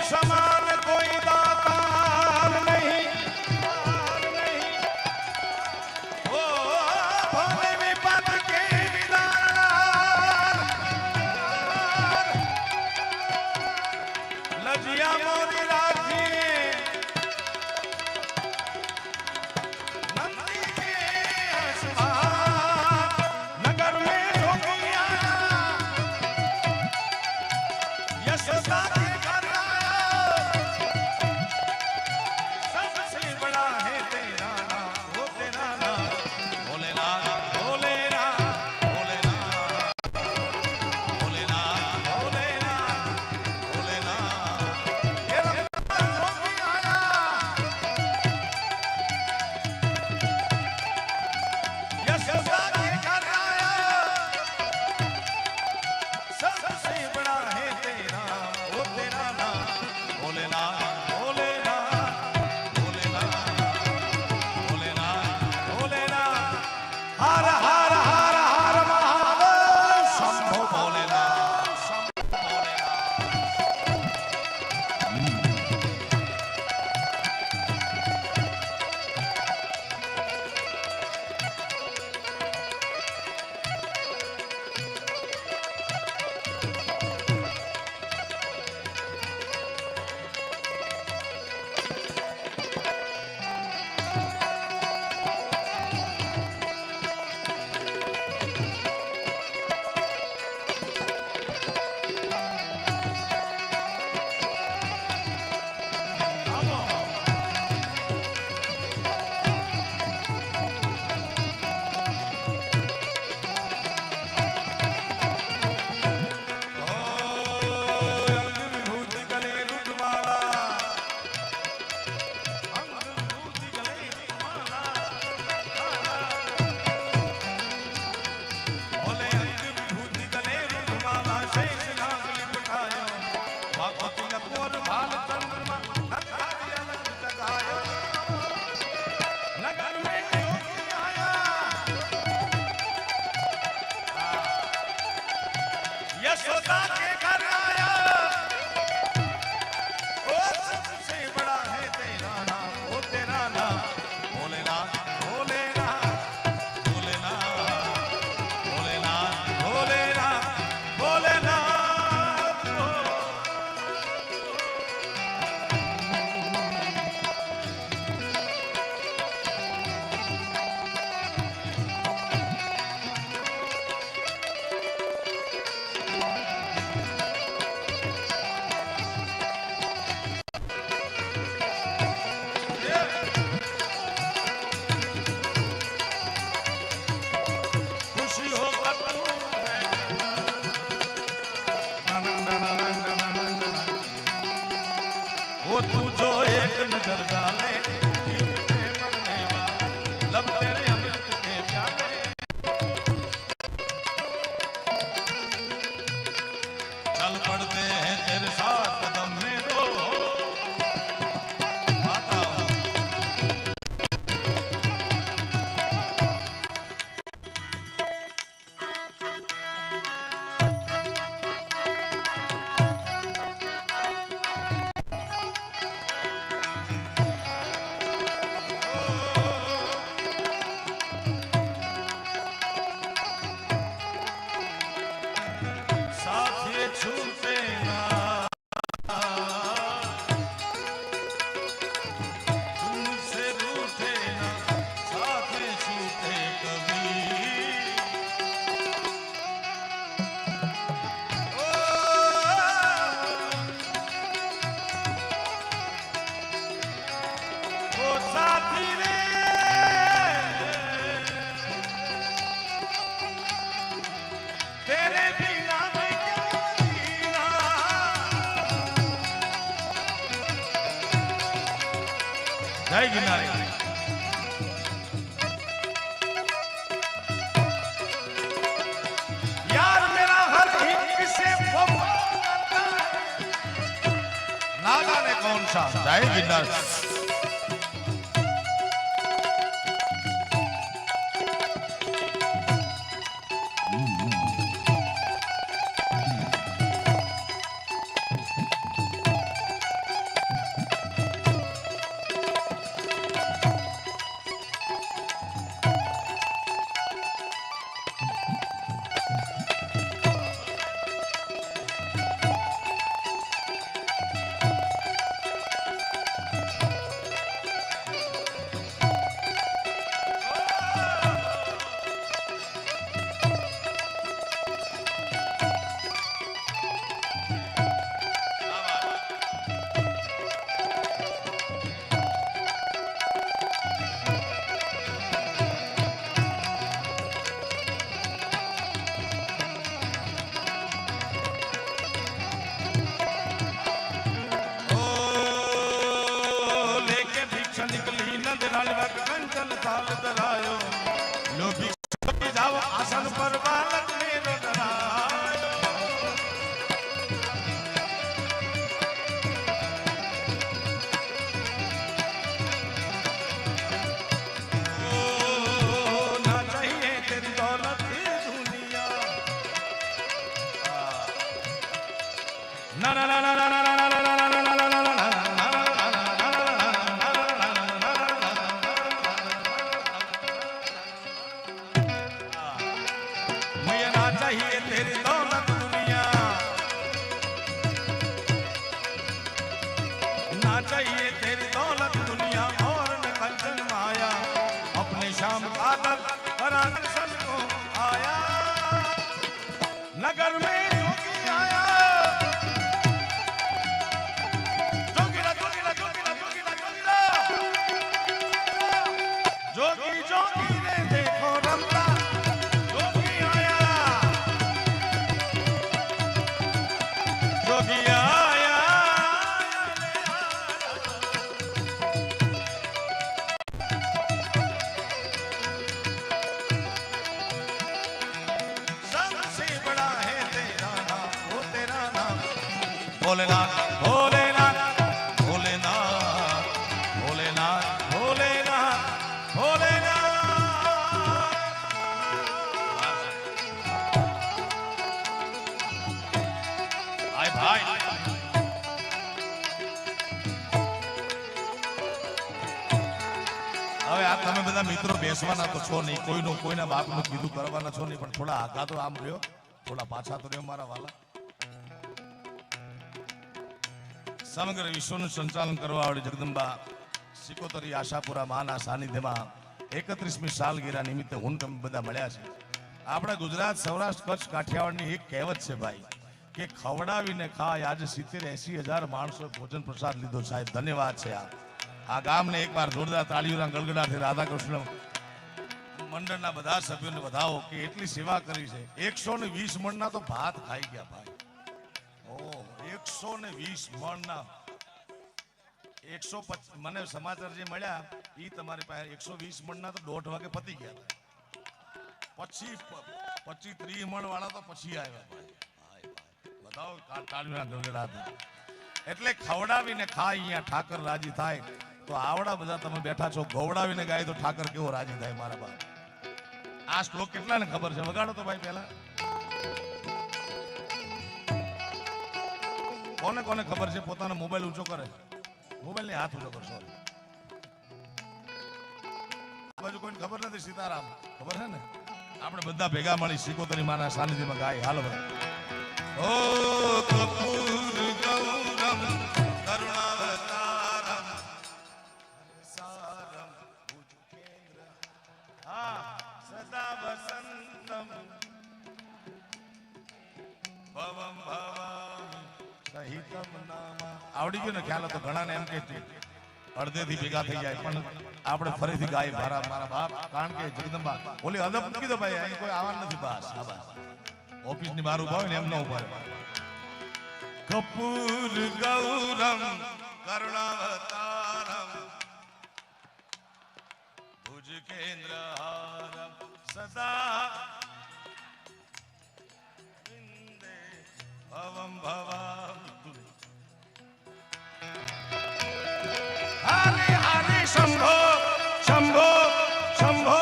समान कोई दातार नहीं, ओ भोले विपत के निदान, लजिया मोरी राखी नंदी के आसमान, नगर में ढोकिया यशोदा के घर सबसे बड़ा है तेरा नाम, वो तेरा नाम भोलेनाथ, भोलेनाथ, भोलेनाथ, भोलेनाथ, भोलेनाथ, भोलेनाथ। ये रमजान हो गया यशोदा के घर आया, सबसे बड़ा है तेरा, वो तेरा नाम भोलेनाथ, भोलेनाथ, भोलेनाथ, भोलेनाथ, भोलेनाथ। हर हर हर हर महादेव शंभो भोलेनाथ, शंभो विभूति गले रुद्रमाला, अंग विभूति गले रुद्रमाला, बोले अंग विभूति गले रुद्रमाला, शेष नाग लिपटायो, वापति नकोर भाल चंद्रमा, नखारी अलग जगायो, नगर में योगी आया, यशोदा के घर आया, ओ सबसे बड़ा है तेरा नाम, वो तेरा नाम भोलेनाथ, भोलेनाथ, भोलेनाथ, भोलेनाथ, भोलेनाथ, भोलेनाथ। खुशी हो कतू वो तू जो एक नजर डाले, लब तेरे अमृत के प्याले, चल पड़ते हैं तेरे साथ कदम में दो, माता साथ ये छूटे ना, तुमसे रूठे ना, साथ ये छूटे कभी, ओ साथी रे तेरे बिना मैं क्या जीना, जय गिरनारी। यार मेरा हर हित से वफा करता है, ना जाने कौन सा, जय गिरनारी। ना ना ना ना ना ना ना ना ना ना ना ना ना मुझे ना चाहिए तेरी दौलत दुनिया, ना चाहिए तेरी दौलत दुनिया और न कंचन माया, अपने शाम कादर करा दर्शन को आया, नगर में जोगी आया, जोगीरा जोगीरा जोगीरा जोगीरा जोगीरा, जोगी जोगी ने देखो रमता, जोगी आया, जोगी आया, सबसे बड़ा है तेरा नाम, वो तेरा नाम भोलेनाथ भोलेनाथ भोलेनाथ भोलेनाथ भोलेनाथ भोलेनाथ। आय भाई હવે આ તમે બધા મિત્રો બેસવાના તો છો નહીં, કોઈનું કોઈના બાપનું કીધું કરવાના છો નહીં, પણ થોડા આગા તો આમ રહ્યો, થોડા પાછા તો રહ્યો મારા વાલા. સમગ્ર વિશ્વનું સંચાલન કરવા વાળી જગદંબા સિકોતરી આશાપુરા માના સાનિધ્યમાં 31મી સાલગીરા નિમિત્તે હું તમે બધા મળ્યા છે. આપણા ગુજરાત સૌરાષ્ટ્ર કચ્છ કાઠિયાવાડની એક કહેવત છે ભાઈ કે ખવડાવીને ખાય. આજે 70-80 હજાર માણસો ભોજન પ્રસાદ લીધો સાહેબ, ધન્યવાદ છે. આ ગામને એકવાર જોરદાર તાળીઓના ગળગડાથી રાધાકૃષ્ણ મંડળના બધા સભ્યોને વધાવો કે એટલી સેવા કરી છે. 120 મણના તો ભાત ખાઈ ગયા ભાઈ. ઓ 120 મણના 150 મને સમાચાર જે મળ્યા એ તમારી પાસે 120 મણના તો 1:30 વાગે પતી ગયા હતા. પછી 25-30 મણ વાળા તો પછી આવ્યા ભાઈ. બતાવો તાળીઓના ગળગડાથી. એટલે ખવડાવીને ખાય અહીંયા ઠાકર રાજી થાય. તો આવડા બધા તમે બેઠા છો, ગવડાવીને ગાય તો ઠાકર કેવો રાજી થાય મારા બાપ. આ શ્લોક કેટલાને ખબર છે? વગાડો તો ભાઈ પહેલા. કોને કોને ખબર છે? પોતાનો મોબાઈલ ઊંચો કરે, મોબાઈલ ની હાથ ઊંચો કરશો. આ બાજુ કોઈને ખબર નથી? સીતારામ ખબર છે ને? આપણે બધા ભેગા મળી સિકોતરી માના સાનિધ્યમાં ગાય. હાલો ભાઈ. ઓ કપૂર ગૌરમ કરુણાવતારમ સારમ ભુજ કેન્દ્ર સદા વસંતમ ભવમ ભવામિ સહિતમ નામા. આવડી ગયું ને ખ્યાલ હતો? ઘણાને એમ કે અડધેથી ભેગા થઈ જાય, પણ આપણે ફરીથી ગાય મારા બાપ. કારણ કે જગદંબા ઓલી અદબ મૂકી દો ભાઈ, અહીં કોઈ આવવાનું નથી. બસ આ બસ ઓફિસ ની બહાર ઉભા હોય ને એમ ન ઉભા રહે. કપૂર ગૌરમ કરુણાવતારમ ભુજ કેન્દ્રહારમ સદા વિંદે ભવમ ભવામિ. હરે હરે શંભો શંભો શંભો.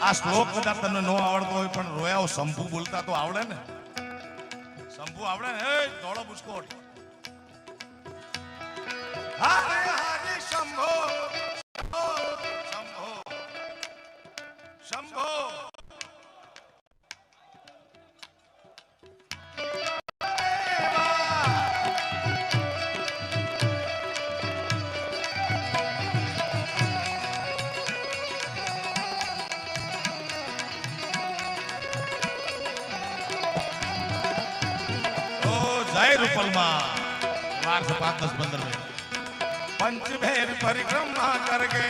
આ શ્લોક કદાચ તમને ન આવડતો હોય પણ રોયાઓ શંભુ બોલતા તો આવડે ને? શંભુ આવડે ને? એ ધોળો બુસ્કોટ. હરે હરે શંભો શંભો શંભો. रूपलमा वार से 5-10-15 में पंचभैर परिक्रमा करके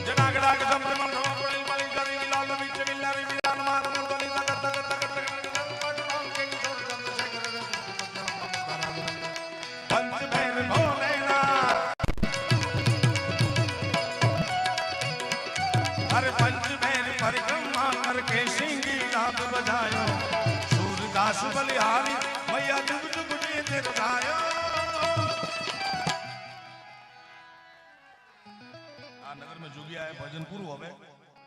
जनागड़ा के संग मन रो बड़ी बड़ी करी लाल बीच मिलारी मिलान मार मुंडली तक तक तक पटनाम के किशोर चंद्रशेखर पंचभैर भोलेनाथ. अरे पंचभैर परिक्रमा करके सिंगी नाद बजायो, दास बलिहारी मैया जुग जुग जीते गायो. आ नगर में जोगी आए, भजन पूરું હવે